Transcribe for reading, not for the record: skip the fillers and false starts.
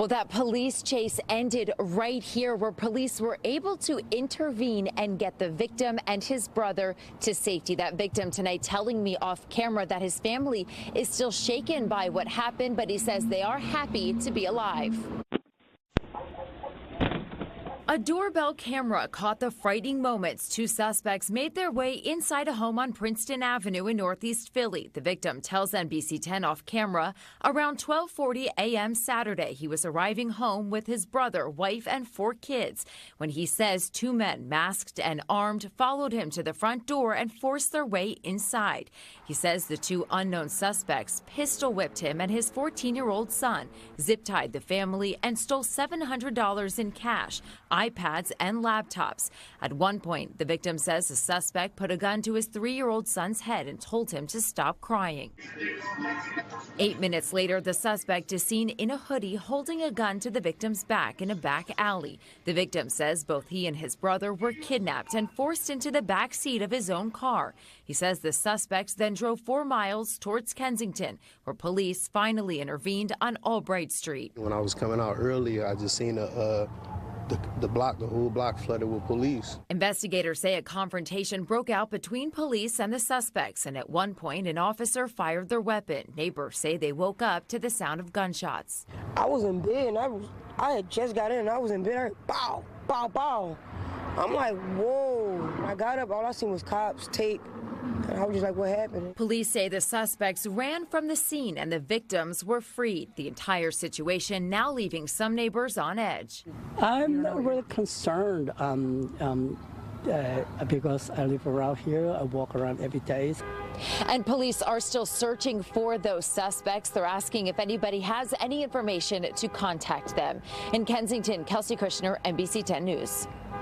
Well, that police chase ended right here, where police were able to intervene and get the victim and his brother to safety. That victim tonight telling me off camera that his family is still shaken by what happened, but he says they are happy to be alive. A doorbell camera caught the frightening moments. Two suspects made their way inside a home on Princeton Avenue in Northeast Philly. The victim tells NBC 10 off camera around 12:40 a.m. Saturday he was arriving home with his brother, wife, and 4 kids when he says 2 men masked and armed followed him to the front door and forced their way inside. He says the 2 unknown suspects pistol whipped him and his 14-year-old son, zip-tied the family, and stole $700 in cash, iPads, and laptops. At one point, the victim says the suspect put a gun to his 3-year-old son's head and told him to stop crying. 8 minutes later, the suspect is seen in a hoodie holding a gun to the victim's back in a back alley. The victim says both he and his brother were kidnapped and forced into the back seat of his own car. He says the suspects then drove 4 miles towards Kensington, where police finally intervened on Albright Street. When I was coming out earlier, I just seen the whole block flooded with police. Investigators say a confrontation broke out between police and the suspects, and at one point an officer fired their weapon. Neighbors say they woke up to the sound of gunshots. I was in bed and I had just got in and I was in bed. I heard bow, bow, bow. I'm like, whoa. I got up, all I seen was cops, tape. And I was just like, what happened? Police say the suspects ran from the scene and the victims were freed. The entire situation now leaving some neighbors on edge. I'm not really concerned because I live around here. I walk around every day. And police are still searching for those suspects. They're asking if anybody has any information to contact them. In Kensington, Kelsey Kushner, NBC 10 News.